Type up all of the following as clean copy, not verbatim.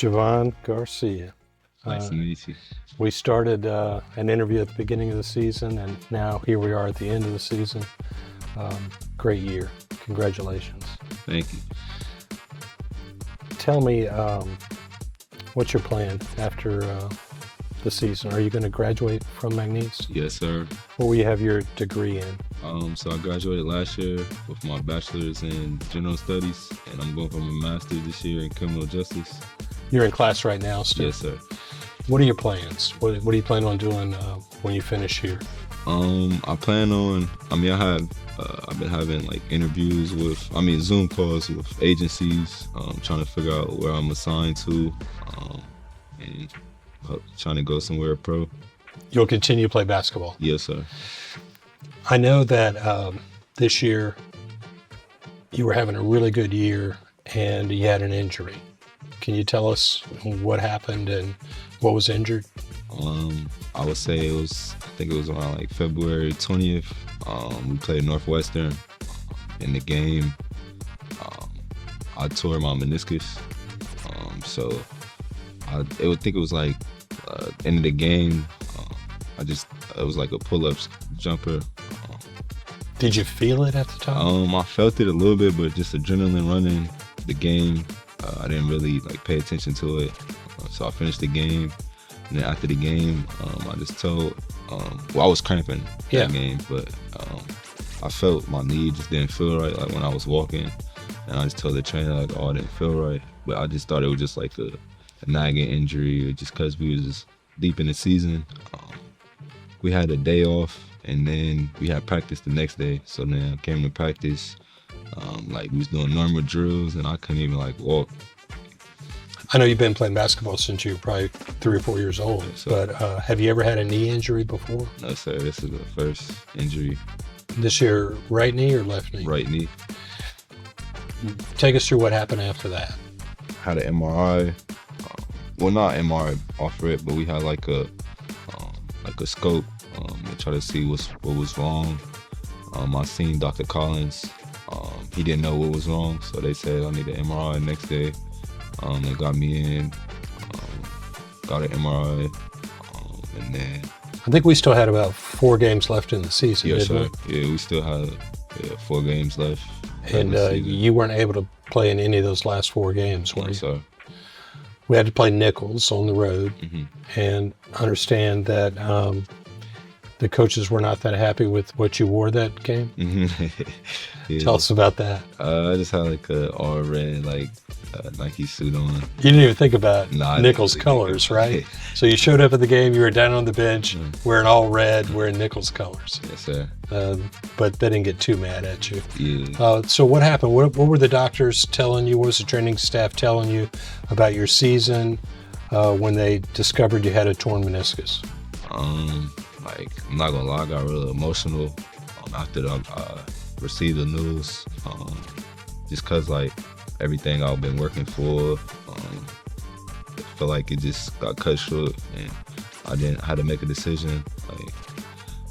Javohn Garcia. Nice to meet you. We started an interview at the beginning of the season, and now here we are at the end of the season. Great year. Congratulations. Thank you. Tell me, what's your plan after the season? Are you going to graduate from McNeese? Yes, sir. What will you have your degree in? So I graduated last year with my bachelor's in general studies, and I'm going for my master's this year in criminal justice. You're in class right now still? Yes, sir. What are your plans? What do you plan on doing when you finish here? I plan on, I've been having like interviews Zoom calls with agencies, trying to figure out where I'm assigned to, and trying to go somewhere pro. You'll continue to play basketball? Yes, sir. I know that this year you were having a really good year and you had an injury. Can you tell us what happened and what was injured? I would say I think it was around like February 20th. We played Northwestern. In the game, I tore my meniscus. I think it was like end of the game. It was like a pull-up jumper. Did you feel it at the time? I felt it a little bit, but just adrenaline running the game. I didn't really like pay attention to it. So I finished the game. And then after the game, I just told, I was cramping that game, but I felt my knee just didn't feel right, like when I was walking. And I just told the trainer, like, oh, I didn't feel right. But I just thought it was just like a nagging injury, or just because we was just deep in the season. We had a day off, and then we had practice the next day. So then I came to practice, we was doing normal drills, and I couldn't even like walk. I know you've been playing basketball since you were probably 3 or 4 years old, but have you ever had a knee injury before? No, sir. This is the first injury. This year, right knee or left knee? Right knee. Take us through what happened after that. Had an MRI. Not MRI off it, but we had like a scope to try to see what was wrong. I seen Dr. Collins. He didn't know what was wrong, so they said I need an MRI next day. They got me in, got an MRI, and then... I think we still had about 4 games left in the season, yes, didn't we? Yeah, we still had 4 games left. And you weren't able to play in any of those last 4 games, were you? Sir. We had to play Nichols on the road, Mm-hmm. and understand that the coaches were not that happy with what you wore that game. Mm-hmm. Yeah. Tell us about that. I just had like a all red Nike suit on. You didn't even think about Nichols really colors, right? So you showed up at the game, you were down on the bench, wearing all red, wearing Nichols colors. Yes, sir. But they didn't get too mad at you. Yeah. So what happened? What were the doctors telling you? What was the training staff telling you about your season when they discovered you had a torn meniscus? I'm not gonna lie, I got really emotional after I received the news. Just cause like everything I've been working for, I feel like it just got cut short, and I had to make a decision. Like,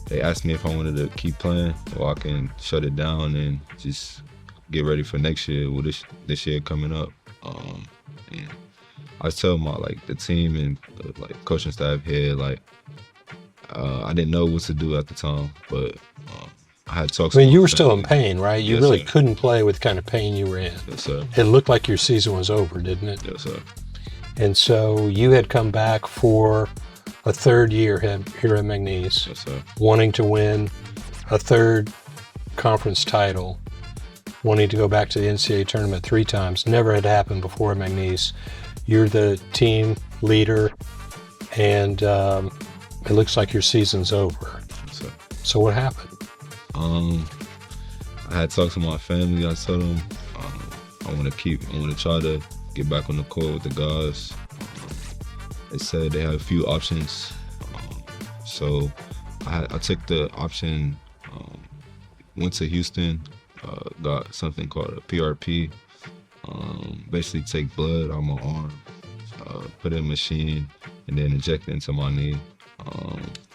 they asked me if I wanted to keep playing, or I can shut it down and just get ready for next year. Well, this year coming up, and I tell the team and the coaching staff here, I didn't know what to do at the time, but I had talks. I mean, you were still in pain, right? You Yes, really sir. couldn't play with the kind of pain you were in. Yes, sir. It looked like your season was over, didn't it? Yes, sir. And so you had come back for a 3rd year here at McNeese, Yes, sir. wanting to win a 3rd conference title, wanting to go back to the NCAA tournament 3 times. Never had happened before at McNeese. You're the team leader, and it looks like your season's over. Yes, sir. So what happened? I had talked to my family. I told them I want to try to get back on the court with the guys. They said they had a few options. So I took the option, went to Houston, got something called a PRP. Basically take blood out my arm, put it in a machine, and then inject it into my knee.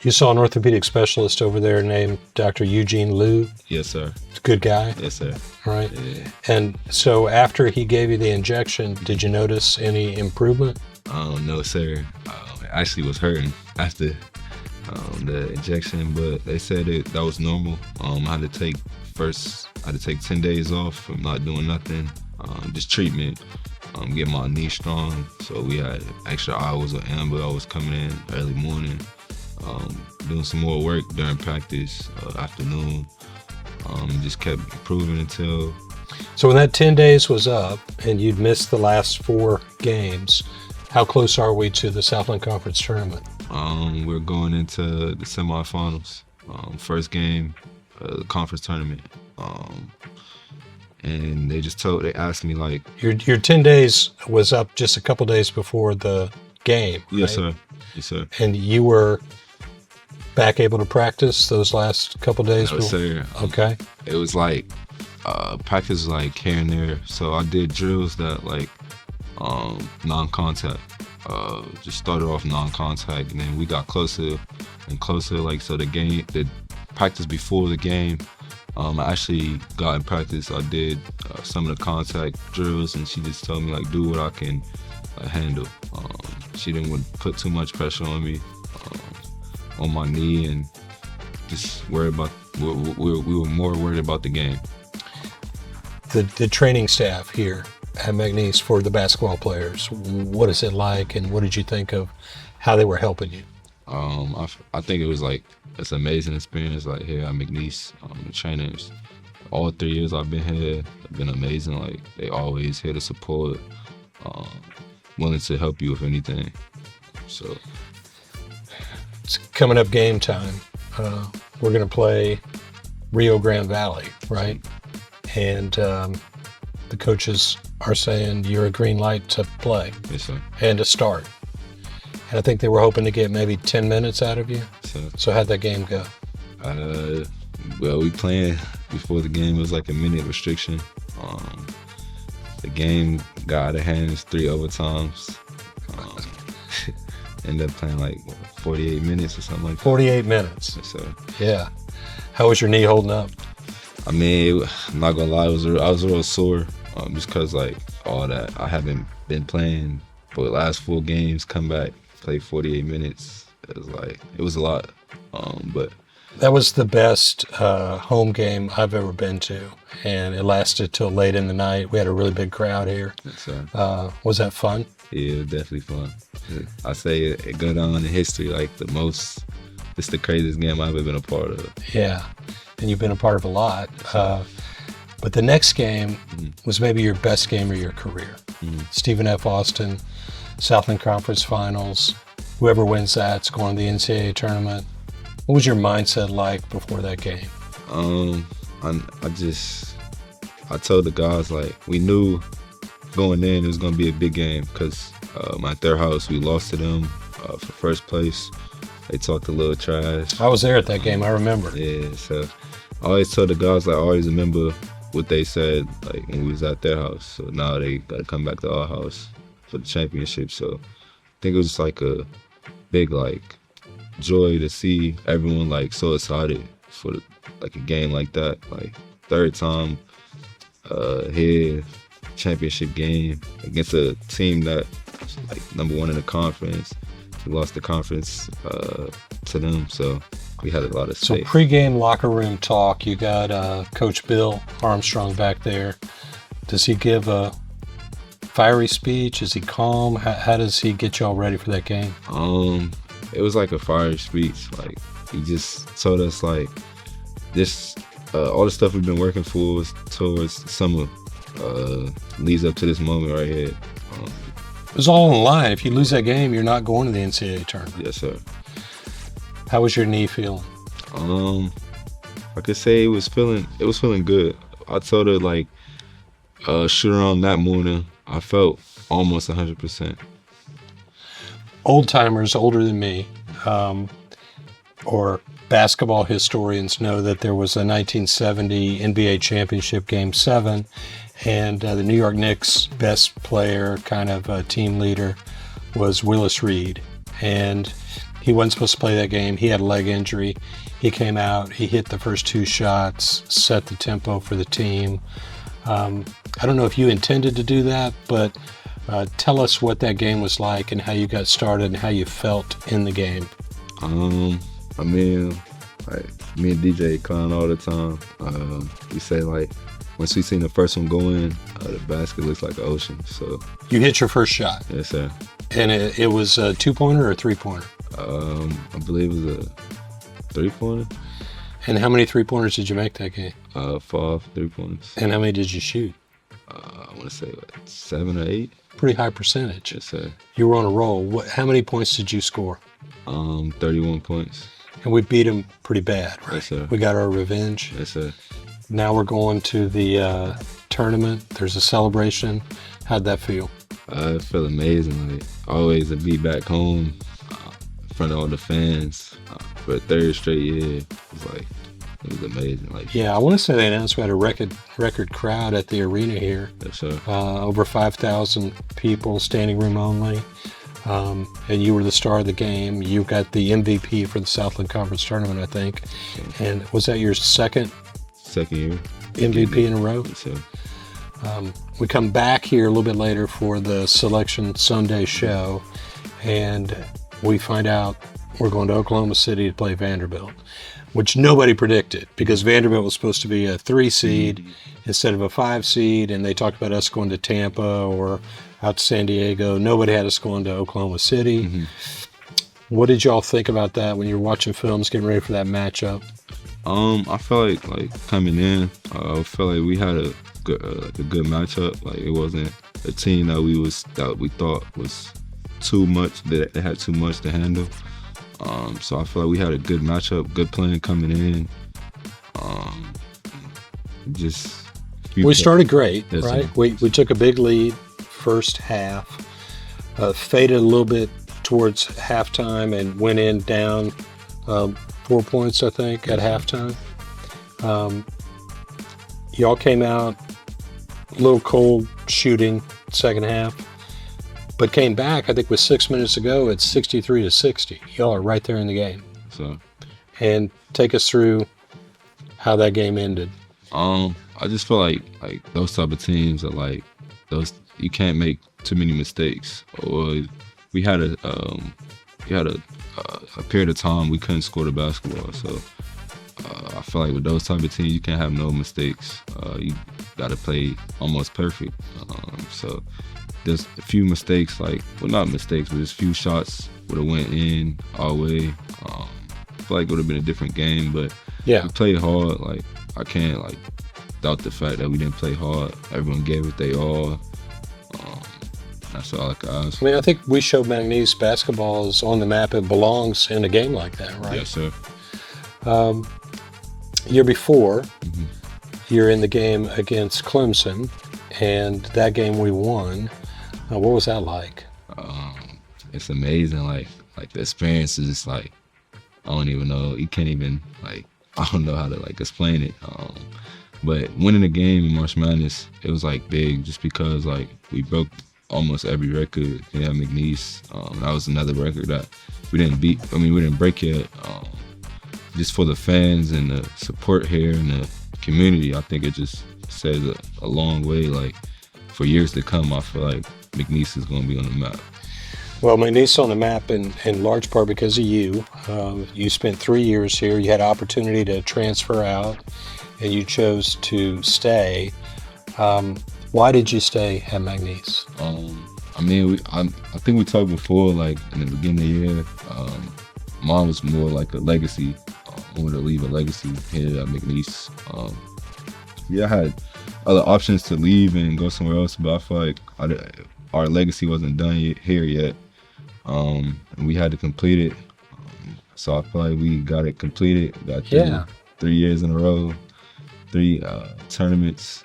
You saw an orthopedic specialist over there named Dr. Eugene Liu. Yes, sir. Good guy. Yes, sir. Right. Yeah. And so after he gave you the injection, did you notice any improvement? No, sir. It actually was hurting after the injection, but they said that was normal. I had to take 10 days off from not doing nothing, just treatment, get my knee strong. So we had extra hours of amber. I was coming in early morning, doing some more work during practice, afternoon. Just kept improving until. So when that 10 days was up and you'd missed the last 4 games, how close are we to the Southland Conference tournament? We're going into the semifinals. First game, the conference tournament. And they asked me like. Your 10 days was up just a couple days before the game. Yes, right? sir. Yes, sir. And you were back able to practice those last couple days? Yes, sir. Okay. It was like practice was like here and there. So I did drills that like non-contact. Just started off non-contact, and then we got closer and closer. Like so, the practice before the game, I actually got in practice. I did some of the contact drills, and she just told me like do what I can handle. She didn't want to put too much pressure on me, on my knee, and just worry about. We were more worried about the game. The training staff here at McNeese for the basketball players, what is it like, and what did you think of how they were helping you? I think it was like it's an amazing experience. Like here at McNeese, the trainers, all 3 years I've been here, have been amazing. Like they always here to support, willing to help you with anything. So it's coming up game time. We're going to play Rio Grande Valley, right? And the coaches are saying you're a green light to play. Yes, sir. And to start. And I think they were hoping to get maybe 10 minutes out of you. Yes, sir. So how'd that game go? Well, we playing before the game. It was like a minute restriction. The game got out of hands 3 overtimes. Ended up playing like 48 minutes or something like that. 48 minutes. Yes, sir. Yeah. How was your knee holding up? I mean, I'm not gonna lie, I was real sore, just cause like all that I haven't been playing for the last 4 games. Come back, play 48 minutes. It was a lot, but that was the best home game I've ever been to, and it lasted till late in the night. We had a really big crowd here. Yes, sir. Was that fun? Yeah, it was definitely fun. I say it go down in history like it's the craziest game I've ever been a part of. Yeah, and you've been a part of a lot. But the next game was maybe your best game of your career. Stephen F. Austin, Southland Conference Finals. Whoever wins that's going to the NCAA tournament. What was your mindset like before that game? I told the guys like we knew going in it was gonna be a big game because at their house we lost to them for first place. They talked a little trash. I was there at that game. I remember. Yeah, so I always tell the guys like I always remember what they said like when we was at their house. So now they gotta come back to our house for the championship. So I think it was like a big like joy to see everyone like so excited for like a game like that. Like 3rd time here, championship game against a team that like #1 in the conference. We lost the conference to them, so we had a lot of So space. pregame locker room talk. You got Coach Bill Armstrong back there. Does he give a fiery speech? Is he calm? How does he get y'all ready for that game? It was like a fiery speech. Like he just told us like this, all the stuff we've been working for was towards summer leads up to this moment right here. It was all on the line. If you lose that game, you're not going to the NCAA tournament. Yes, sir. How was your knee feeling? I could say it was feeling good. I told her like shoot around that morning. I felt almost 100%. Old timers older than me, or basketball historians know that there was a 1970 NBA championship game 7, and the New York Knicks' best player, kind of team leader, was Willis Reed. And He wasn't supposed to play that game. He had a leg injury. He came out. He hit the first 2 shots, set the tempo for the team. I don't know if you intended to do that, but tell us what that game was like and how you got started and how you felt in the game. I mean, like, me and DJ clown all the time. We say, like, once we seen the first one go in, the basket looks like the ocean. So you hit your first shot. Yes, sir. And it was a 2-pointer or a 3-pointer? I believe it was a 3-pointer. And how many 3-pointers did you make that game? 5 3-pointers. And how many did you shoot? I want to say like 7 or 8. Pretty high percentage. Yes, sir. You were on a roll. How many points did you score? 31 points. And we beat them pretty bad, right? Yes, sir. We got our revenge. Yes, sir. Now we're going to the tournament. There's a celebration. How'd that feel? I feel amazing. Like, always to be back home in front of all the fans for a 3rd straight year. It was amazing. Like, yeah, I want to say they announced we had a record crowd at the arena here. Yes, sir. Over 5,000 people, standing room only. And you were the star of the game. You got the MVP for the Southland Conference tournament, I think. And was that your second year MVP in a row? Yes, sir. We come back here a little bit later for the Selection Sunday show, and we find out we're going to Oklahoma City to play Vanderbilt, which nobody predicted because Vanderbilt was supposed to be a 3 seed instead of a 5 seed, and they talked about us going to Tampa or out to San Diego. Nobody had us going to Oklahoma City. Mm-hmm. What did y'all think about that when you were watching films, getting ready for that matchup? I felt like coming in, I felt like we had a good matchup. Like, it wasn't a team that we thought was too much, that they had too much to handle. So I feel like we had a good matchup, good plan coming in. We started great, yes, right? Sir. We took a big lead first half, faded a little bit towards halftime and went in down 4 points, I think, at halftime. Y'all came out a little cold shooting second half, but came back, I think, with 6 minutes to go at 63-60. Y'all are right there in the game. So, and take us through how that game ended. I just feel like those type of teams are like those. You can't make too many mistakes. Or we had a period of time we couldn't score the basketball. So I feel like with those type of teams, you can't have no mistakes. You got to play almost perfect. So there's a few mistakes, not mistakes, but just a few shots would have went in our way. I feel like it would have been a different game, but yeah, we played hard. I can't doubt the fact that we didn't play hard. Everyone gave it they all. That's all I can ask. I mean, I think we showed McNeese basketball is on the map. It belongs in a game like that, right? Yes, sir. Year before, you're in the game against Clemson, and that game we won. What was that like? It's amazing. Like the experience is I don't even know. You can't even I don't know how to explain it. But winning the game in March Madness, it was big just because we broke almost every record in McNeese. That was another record that we didn't beat. I mean, we didn't break yet. Just for the fans and the support here and the community, I think it just says a long way. For years to come, I feel like McNeese is going to be on the map. Well, McNeese on the map in large part because of you. You spent 3 years here. You had an opportunity to transfer out, and you chose to stay. Why did you stay at McNeese? I mean, I think we talked before, in the beginning of the year, mine was more like a legacy. I wanted to leave a legacy here at McNeese. I had other options to leave and go somewhere else, but I feel like our legacy wasn't done here yet. And we had to complete it. So I feel like we got it completed. Got 3 years in a row, 3 tournaments.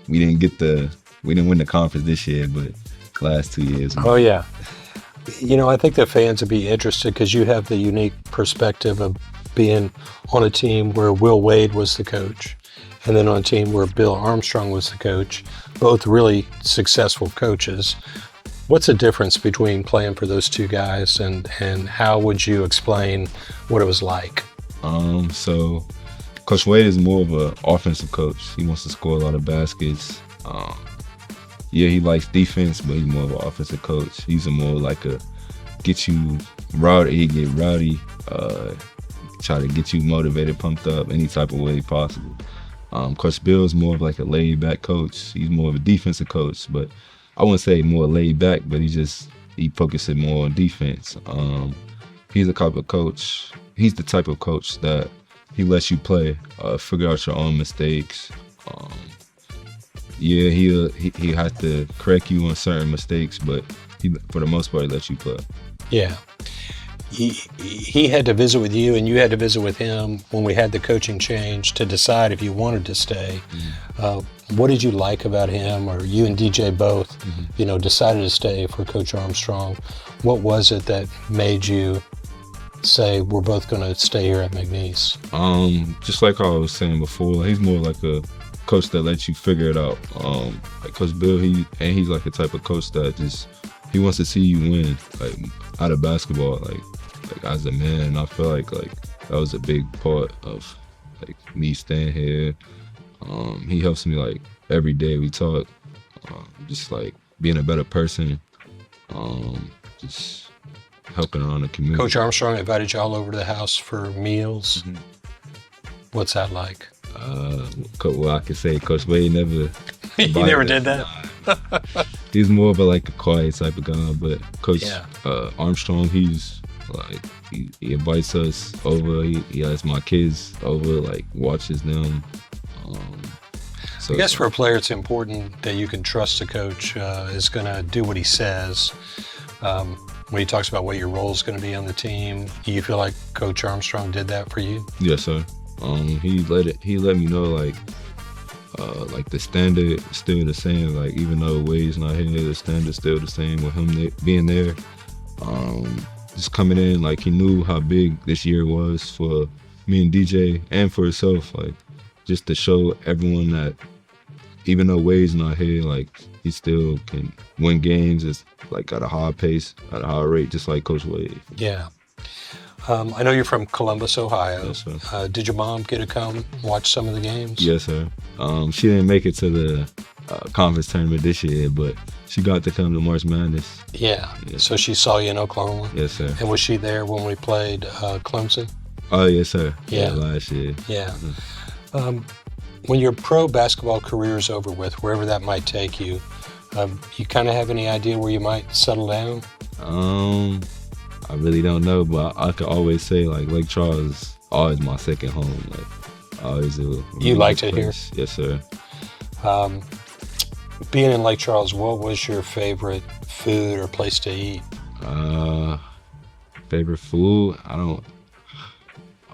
We didn't win the conference this year, but the last 2 years. Oh yeah. I think the fans would be interested because you have the unique perspective of being on a team where Will Wade was the coach, and then on a team where Bill Armstrong was the coach, both really successful coaches. What's the difference between playing for those two guys, and how would you explain what it was like? So Coach Wade is more of an offensive coach. He wants to score a lot of baskets. Yeah, he likes defense, but he's more of an offensive coach. He's more like a get you rowdy, he get rowdy, try to get you motivated, pumped up, any type of way possible. Coach Bill is more of like a laid back coach. He's more of a defensive coach, but I wouldn't say more laid back, but he focuses more on defense. He's the type of coach. He's the type of coach that he lets you play, figure out your own mistakes. Yeah, he has to correct you on certain mistakes, but for the most part, he lets you play. Yeah. He had to visit with you, and you had to visit with him when we had the coaching change to decide if you wanted to stay. What did you like about him, or you and DJ both, decided to stay for Coach Armstrong? What was it that made you say we're both going to stay here at McNeese? Just like I was saying before, he's more like a coach that lets you figure it out. Like Coach Bill, he's like the type of coach that he wants to see you win, like out of basketball, like as a man. And I feel like that was a big part of like me staying here. He helps me like every day. We talk, just like being a better person, just helping around the community. Coach Armstrong invited you all over to the house for meals. What's that like? Well, I can say Coach Wade never. He never did that. Nah. He's more of a quiet type of guy, but Coach Armstrong, he's like he invites us over. He has my kids over, watches them. So I guess for a player, it's important that you can trust the coach is going to do what he says. When he talks about what your role is going to be on the team, do you feel like Coach Armstrong did that for you? Yes, sir. He let me know the standard is still the same. Like even though Wade's not here, the standard's still the same with him being there. Just coming in, he knew how big this year was for me and DJ and for himself. Just to show everyone that even though Wade's not here, he still can win games. It's at a high pace, at a high rate, just like Coach Wade. Yeah. I know you're from Columbus, Ohio. Yes, sir. Did your mom get to come watch some of the games? Yes, sir. She didn't make it to the conference tournament this year, but she got to come to March Madness. Yeah. Yes. So she saw you in Oklahoma? Yes, sir. And was she there when we played Clemson? Oh, yes, sir. Yeah. Last year. Yeah. When your pro basketball career is over with, wherever that might take you, you kind of have any idea where you might settle down? I really don't know, but I could always say Lake Charles is always my second home. I always do. You liked it here? Yes, sir. Being in Lake Charles, what was your favorite food or place to eat? Favorite food? I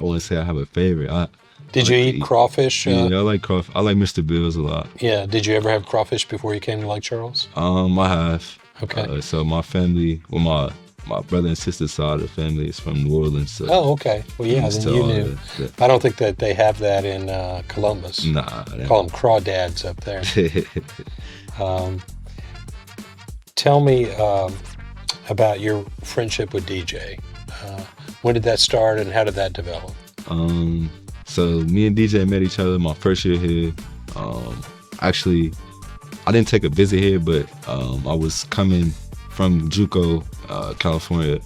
wouldn't say I have a favorite. Did you eat crawfish? Yeah, I like crawfish. I like Mr. Bill's a lot. Yeah. Did you ever have crawfish before you came to Lake Charles? I have. Okay. So my family, my brother and sister's side of the family is from New Orleans. So oh, okay. Well, yeah, then you knew. I don't think that they have that in Columbus. Nah. Call them crawdads up there. Tell me about your friendship with DJ. When did that start, and how did that develop? So me and DJ met each other my first year here. Actually, I didn't take a visit here, but I was coming from JUCO, California.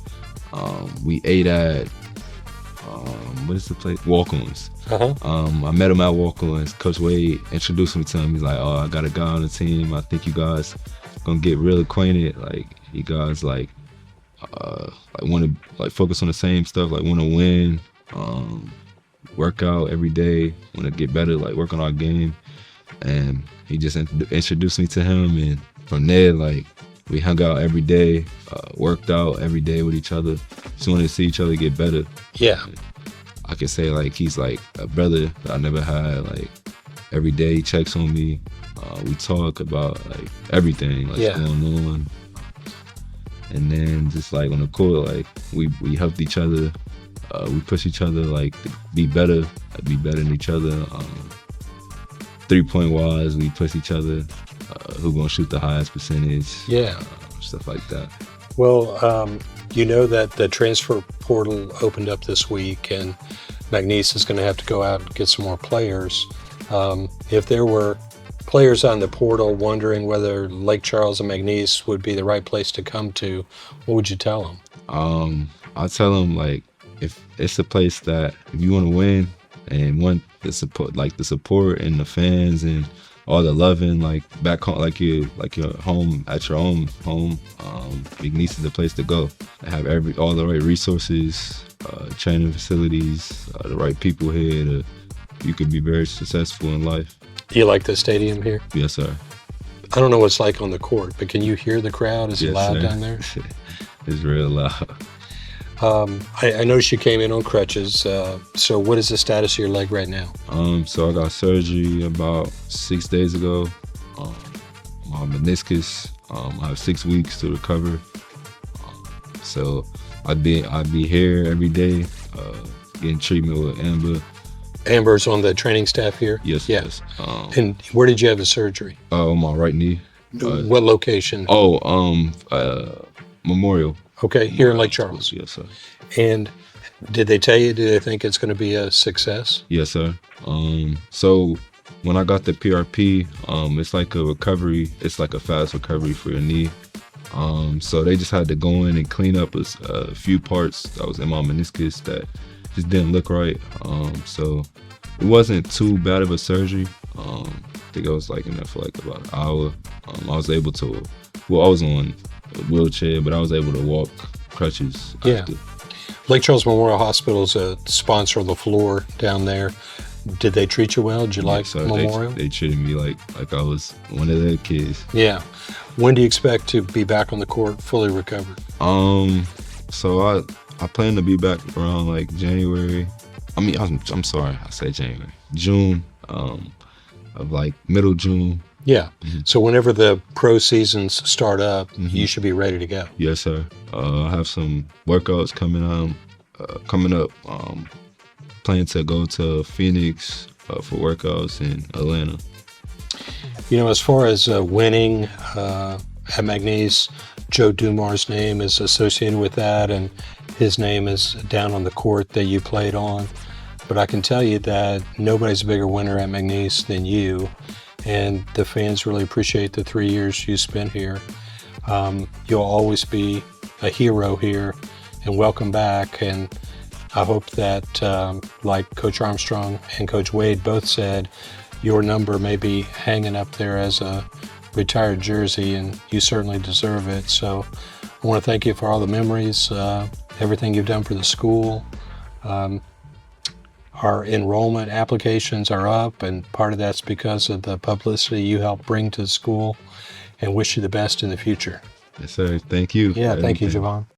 We ate at what is the place? Walk-Ons. I met him at Walk-Ons. Coach Wade introduced me to him. He's like, "Oh, I got a guy on the team. I think you guys gonna get real acquainted. You guys want to focus on the same stuff. Want to win. Work out every day. Want to get better. Work on our game." And he just introduced me to him, and from there, we hung out every day, worked out every day with each other. Just wanted to see each other get better. Yeah. I can say he's a brother that I never had. Every day he checks on me. We talk about everything going on. And then just on the court, we helped each other. We push each other to be better than each other. 3-point wise, we push each other. Who gonna shoot the highest percentage? Yeah. stuff like that. Well, you know that the transfer portal opened up this week, and McNeese is going to have to go out and get some more players. If there were players on the portal wondering whether Lake Charles and McNeese would be the right place to come to, what would you tell them? I'll tell them, like, if it's a place that if you want to win and want the support, like the support and the fans and all the loving, like back home, like your home at your own home, McNeese is the place to go. They have all the right resources, training facilities, the right people here. You could be very successful in life. You like the stadium here? Yes, sir. I don't know what it's like on the court, but can you hear the crowd? Is it loud sir. down there? It's real loud. I noticed you came in on crutches. So what is the status of your leg right now? So I got surgery about 6 days ago. My meniscus. I have 6 weeks to recover. So I'd be here every day, getting treatment with Amber. Amber's on the training staff here? Yes. Yeah. Yes. And where did you have the surgery? On my right knee. What location? Memorial. Okay, here in Lake Charles. Yes, sir. And did they tell you, do they think it's going to be a success? Yes, sir. So when I got the PRP, it's like a recovery. It's like a fast recovery for your knee. So they just had to go in and clean up a few parts that was in my meniscus that just didn't look right. So it wasn't too bad of a surgery. I think I was like in there for like about an hour. I was able to, I was on a wheelchair, but I was able to walk crutches. Yeah. After. Lake Charles Memorial Hospital is a sponsor of the floor down there. Did they treat you well? Did you like So Memorial? They treated me like I was one of their kids. Yeah. When do you expect to be back on the court fully recovered? So I plan to be back around like January. I'm sorry, I say January. June, of like middle June. Yeah. So whenever the pro seasons start up, you should be ready to go. Yes, sir. I have some workouts coming up. Plan to go to Phoenix for workouts in Atlanta. You know, as far as winning at McNeese, Joe Dumar's name is associated with that, and his name is down on the court that you played on. But I can tell you that nobody's a bigger winner at McNeese than you, and the fans really appreciate the 3 years you spent here. You'll always be a hero here, and welcome back. And I hope that, like Coach Armstrong and Coach Wade both said, your number may be hanging up there as a retired jersey, and you certainly deserve it. So I want to thank you for all the memories, everything you've done for the school. Our enrollment applications are up, and part of that's because of the publicity you helped bring to the school, and wish you the best in the future. Yes, sir. Thank you. Yeah, thank you, Javohn.